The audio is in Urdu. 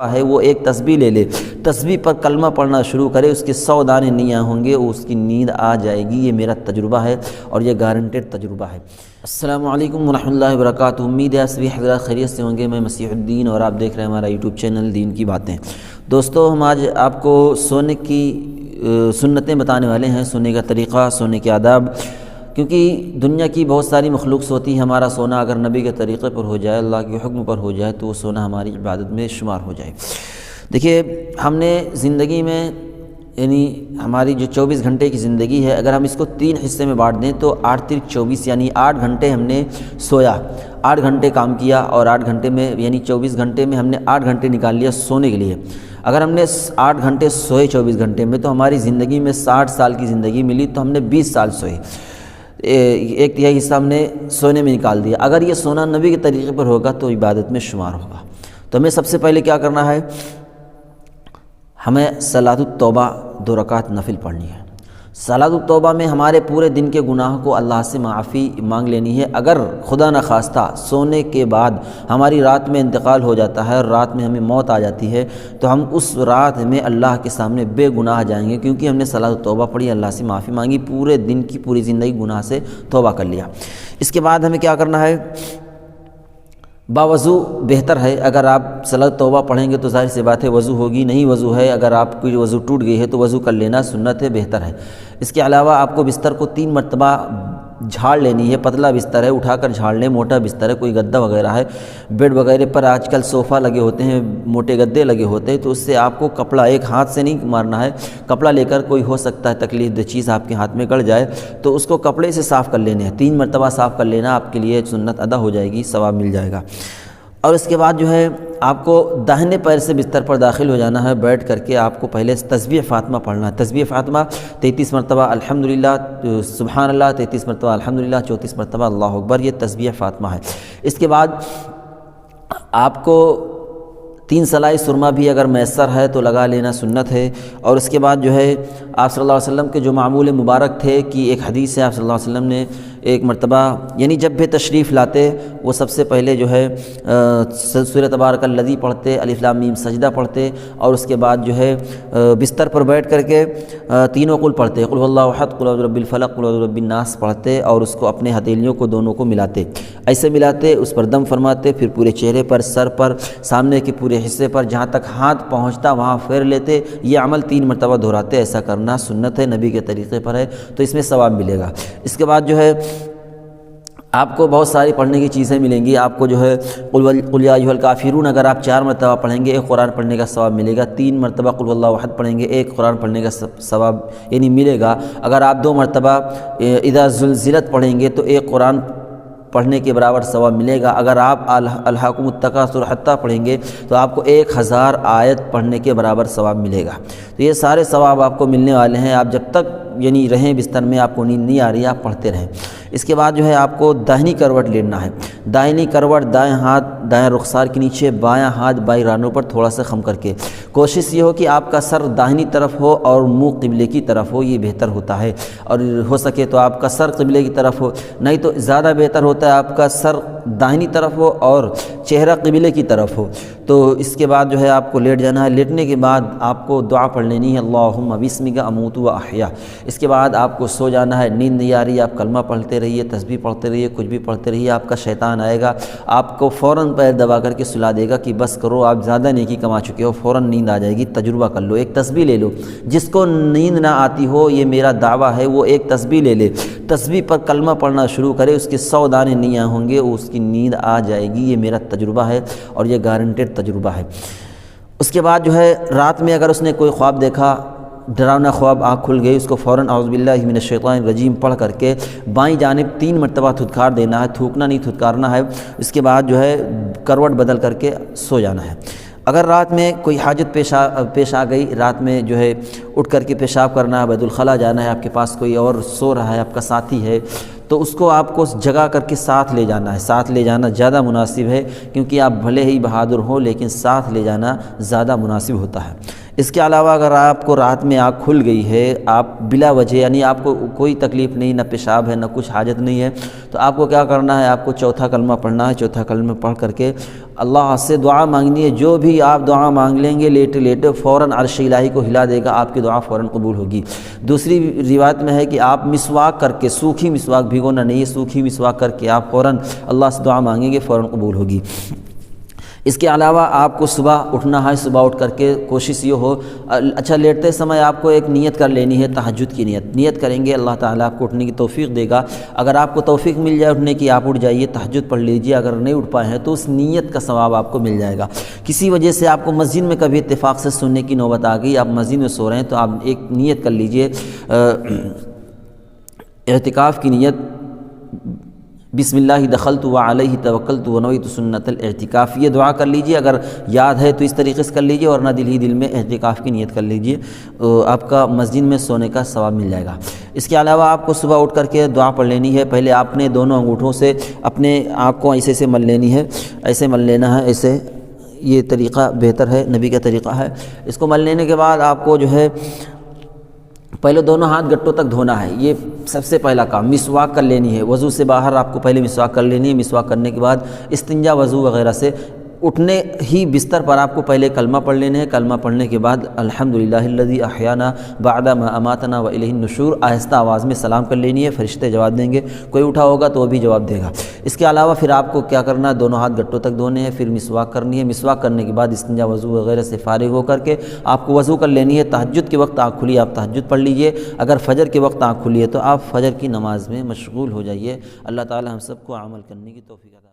ہے وہ ایک تسبیح لے لے، تسبیح پر کلمہ پڑھنا شروع کرے، اس کے 100 دانے نیاں ہوں گے، اس کی نیند آ جائے گی۔ یہ میرا تجربہ ہے اور یہ گارنٹیڈ تجربہ ہے۔ السلام علیکم ورحمۃ اللہ وبرکاتہ۔ امید ہے سبھی حضرات خیریت سے ہوں گے۔ میں مسیح الدین اور آپ دیکھ رہے ہیں ہمارا یوٹیوب چینل دین کی باتیں۔ دوستو، ہم آج آپ کو سونے کی سنتیں بتانے والے ہیں، سونے کا طریقہ، سونے کے آداب، کیونکہ دنیا کی بہت ساری مخلوق ہوتی ہے، ہمارا سونا اگر نبی کے طریقے پر ہو جائے، اللہ کے حکم پر ہو جائے، تو وہ سونا ہماری عبادت میں شمار ہو جائے۔ دیکھیے، ہم نے زندگی میں یعنی ہماری جو 24 گھنٹے کی زندگی ہے، اگر ہم اس کو 3 حصے میں بانٹ دیں تو 8 3 24 یعنی 8 گھنٹے ہم نے سویا، 8 گھنٹے کام کیا، اور 8 گھنٹے میں یعنی 24 گھنٹے میں ہم نے 8 گھنٹے نکال لیا سونے کے لیے۔ اگر ہم نے 8 گھنٹے سوئے 24 گھنٹے میں تو ہماری زندگی میں 60 سال کی زندگی ملی، تو ہم نے 20 سال سوئے، 1/3 حصہ ہم نے سونے میں نکال دیا۔ اگر یہ سونا نبی کے طریقے پر ہوگا تو عبادت میں شمار ہوگا۔ تو ہمیں سب سے پہلے کیا کرنا ہے؟ ہمیں صلاۃ التوبہ 2 رکعت نفل پڑھنی ہے۔ صلاۃ التوبہ میں ہمارے پورے دن کے گناہ کو اللہ سے معافی مانگ لینی ہے۔ اگر خدا نخواستہ سونے کے بعد ہماری رات میں انتقال ہو جاتا ہے اور رات میں ہمیں موت آ جاتی ہے، تو ہم اس رات میں اللہ کے سامنے بے گناہ جائیں گے، کیونکہ ہم نے صلاۃ التوبہ پڑھی، اللہ سے معافی مانگی، پورے دن کی پوری زندگی گناہ سے توبہ کر لیا۔ اس کے بعد ہمیں کیا کرنا ہے؟ باوضو بہتر ہے۔ اگر آپ صلاۃ توبہ پڑھیں گے تو ظاہر سی بات ہے وضو ہوگی، نہیں وضو ہے، اگر آپ کی وضو ٹوٹ گئی ہے تو وضو کر لینا سنت ہے، بہتر ہے۔ اس کے علاوہ آپ کو بستر کو 3 مرتبہ جھاڑ لینی ہے۔ پتلا بستر ہے، اٹھا کر جھاڑ لیں۔ موٹا بستر ہے، کوئی گدا وغیرہ ہے، بیڈ وغیرہ پر آج کل صوفہ لگے ہوتے ہیں، موٹے گدے لگے ہوتے ہیں، تو اس سے آپ کو کپڑا ایک ہاتھ سے نہیں مارنا ہے، کپڑا لے کر، کوئی ہو سکتا ہے تکلیف دہ چیز آپ کے ہاتھ میں گڑ جائے تو اس کو کپڑے سے صاف کر لینے ہیں، 3 مرتبہ صاف کر لینا، آپ کے لیے سنت ادا ہو جائے گی، ثواب مل جائے گا۔ اور اس کے بعد جو ہے آپ کو داہنے پیر سے بستر پر داخل ہو جانا ہے، بیٹھ کر کے آپ کو پہلے تسبیح فاطمہ پڑھنا ہے۔ تسبیح فاطمہ 33 مرتبہ الحمدللہ، سبحان اللہ 33 مرتبہ الحمدللہ، 34 مرتبہ اللہ اکبر، یہ تسبیح فاطمہ ہے۔ اس کے بعد آپ کو 3 سلائی سرما بھی اگر میسر ہے تو لگا لینا سنت ہے۔ اور اس کے بعد جو ہے آپ صلی اللہ علیہ وسلم کے جو معمول مبارک تھے کہ ایک حدیث ہے، آپ صلی اللہ علیہ وسلم نے ایک مرتبہ یعنی جب بھی تشریف لاتے وہ سب سے پہلے جو ہے سورۃ تبارک الذی پڑھتے، الف لام میم سجدہ پڑھتے، اور اس کے بعد جو ہے بستر پر بیٹھ کر کے تینوں قل پڑھتے، قل هو اللہ احد، قل اعوذ برب الفلق، قل اعوذ برب الناس پڑھتے، اور اس کو اپنے ہتھیلیوں کو دونوں کو ملاتے، ایسے ملاتے، اس پر دم فرماتے، پھر پورے چہرے پر، سر پر، سامنے کے پورے حصے پر، جہاں تک ہاتھ پہنچتا وہاں پھیر لیتے۔ یہ عمل 3 مرتبہ دہراتے، ایسا کرنا سنت ہے، نبی کے طریقے پر ہے، تو اس میں ثواب ملے گا۔ اس کے بعد جو ہے آپ کو بہت ساری پڑھنے کی چیزیں ملیں گی۔ آپ کو جو ہے قل یا ایھا الکافرون اگر آپ 4 مرتبہ پڑھیں گے، 1 قرآن پڑھنے کا ثواب ملے گا۔ 3 مرتبہ قل اللہ احد پڑھیں گے، 1 قرآن پڑھنے کا ثواب یعنی ملے گا۔ اگر آپ 2 مرتبہ اذا زلزلت پڑھیں گے تو 1 قرآن پڑھنے کے برابر ثواب ملے گا۔ اگر آپ الہاکم التکاثر حتی پڑھیں گے تو آپ کو 1000 آیت پڑھنے کے برابر ثواب ملے گا۔ تو یہ سارے ثواب آپ کو ملنے والے ہیں۔ آپ جب تک یعنی رہیں بستر میں، آپ کو نیند نہیں آ رہی ہے، آپ پڑھتے رہیں۔ اس کے بعد جو ہے آپ کو داہنی کروٹ لینا ہے۔ داہنی کروٹ، دائیں ہاتھ دائیں رخسار کے نیچے، بایاں ہاتھ بائیں رانوں پر تھوڑا سا خم کر کے، کوشش یہ ہو کہ آپ کا سر داہنی طرف ہو اور منہ قبلے کی طرف ہو، یہ بہتر ہوتا ہے۔ اور ہو سکے تو آپ کا سر قبلے کی طرف ہو، نہیں تو زیادہ بہتر ہوتا ہے آپ کا سر داہنی طرف ہو اور چہرہ قبلے کی طرف ہو۔ تو اس کے بعد جو ہے آپ کو لیٹ جانا ہے۔ لیٹنے کے بعد آپ کو دعا پڑھ لینی ہے، اللہم بسمک اموت و احیا۔ اس کے بعد آپ کو سو جانا ہے، نیند نہیں آ رہی ہے، آپ کلمہ پڑھتے رہیے، تسبیح پڑھتے رہیے، کچھ بھی پڑھتے رہیے۔ آپ کا شیطان آئے گا، آپ کو فوراً پیر دبا کر کے سلا دے گا کہ بس کرو، آپ زیادہ نیکی کما چکے ہو، فوراً نیند آ جائے گی۔ تجربہ کر لو، ایک تسبیح لے لو۔ جس کو نیند نہ آتی ہو، یہ میرا دعویٰ ہے، وہ ایک تسبیح لے لے، تسبیح پر کلمہ پڑھنا شروع کرے، اس کے 100 دانے نیاں ہوں گے، اس کی نیند آ جائے گی۔ یہ میرا تجربہ ہے اور یہ گارنٹیڈ تجربہ ہے۔ اس کے بعد جو ہے رات میں اگر اس نے کوئی خواب دیکھا، ڈراؤنا خواب، آنکھ کھل گئی، اس کو فوراً اعوذ باللہ من الشیطان الرجیم پڑھ کر کے بائیں جانب 3 مرتبہ تھتکار دینا ہے، تھوکنا نہیں، تھتکارنا ہے۔ اس کے بعد جو ہے کروٹ بدل کر کے سو جانا ہے۔ اگر رات میں کوئی حاجت پیش آ گئی، رات میں جو ہے اٹھ کر کے پیشاب کرنا ہے، بیت الخلاء جانا ہے، آپ کے پاس کوئی اور سو رہا ہے، آپ کا ساتھی ہے، تو اس کو آپ کو جگا کر کے ساتھ لے جانا ہے۔ ساتھ لے جانا زیادہ مناسب ہے، کیونکہ آپ بھلے ہی بہادر ہوں لیکن ساتھ لے جانا زیادہ مناسب ہوتا ہے۔ اس کے علاوہ اگر آپ کو رات میں آنکھ کھل گئی ہے، آپ بلا وجہ یعنی آپ کو کوئی تکلیف نہیں، نہ پیشاب ہے نہ کچھ حاجت نہیں ہے، تو آپ کو کیا کرنا ہے؟ آپ کو چوتھا کلمہ پڑھنا ہے۔ چوتھا کلمہ پڑھ کر کے اللہ سے دعا مانگنی ہے، جو بھی آپ دعا مانگ لیں گے لیٹے لیٹے فوراً عرش الہی کو ہلا دے گا، آپ کی دعا فوراً قبول ہوگی۔ دوسری روایت میں ہے کہ آپ مسواک کر کے، سوکھی مسواک بھگونا نہیں ہے، سوکھی مسواک کر کے آپ فوراً اللہ سے دعا مانگیں گے، فوراً قبول ہوگی۔ اس کے علاوہ آپ کو صبح اٹھنا ہے، صبح اٹھ کر کے کوشش یہ ہو، اچھا لیٹتے سمے آپ کو ایک نیت کر لینی ہے، تہجد کی نیت کریں گے، اللہ تعالیٰ آپ کو اٹھنے کی توفیق دے گا۔ اگر آپ کو توفیق مل جائے اٹھنے کی، آپ اٹھ جائیے، تہجد پڑھ لیجیے، اگر نہیں اٹھ پائے ہیں تو اس نیت کا ثواب آپ کو مل جائے گا۔ کسی وجہ سے آپ کو مسجد میں کبھی اتفاق سے سننے کی نوبت آ گئی، آپ مسجد میں سو رہے ہیں، تو آپ ایک نیت کر لیجیے، اعتکاف کی نیت، بسم اللہ دخلت وعلیہ توکلت ونویت سنت الاعتکاف، یہ دعا کر لیجئے، اگر یاد ہے تو اس طریقے سے کر لیجئے، ورنہ دل ہی دل میں اعتکاف کی نیت کر لیجئے، آپ کا مسجد میں سونے کا ثواب مل جائے گا۔ اس کے علاوہ آپ کو صبح اٹھ کر کے دعا پڑھ لینی ہے، پہلے آپ نے دونوں انگوٹھوں سے اپنے آنکھ کو ایسے مل لینی ہے، ایسے مل لینا ہے، ایسے، یہ طریقہ بہتر ہے، نبی کا طریقہ ہے۔ اس کو مل لینے کے بعد آپ کو جو ہے پہلے دونوں ہاتھ گٹوں تک دھونا ہے، یہ سب سے پہلا کام۔ مسواک کر لینی ہے، وضو سے باہر آپ کو پہلے مسواک کر لینی ہے، مسواک کرنے کے بعد استنجا وضو وغیرہ سے اٹھنے ہی بستر پر آپ کو پہلے کلمہ پڑھ لینے ہیں، کلمہ پڑھنے کے بعد الحمدللہ الذی احیانا بعد ما اماتنا والیہ النشور، آہستہ آواز میں سلام کر لینی ہے، فرشتے جواب دیں گے، کوئی اٹھا ہوگا تو وہ بھی جواب دے گا۔ اس کے علاوہ پھر آپ کو کیا کرنا ہے، دونوں ہاتھ گٹوں تک دھونے ہیں، پھر مسواک کرنی ہے، مسواک کرنے کے بعد استنجا وضو وغیرہ سے فارغ ہو کر کے آپ کو وضو کر لینی ہے۔ تہجد کے وقت آنکھ کھلی، آپ تہجد پڑھ لیجئے، اگر فجر کے وقت آنکھ کھلی ہے تو آپ فجر کی نماز میں مشغول ہو جائیے۔ اللہ تعالی ہم سب کو عمل کرنے کی توفیق عطا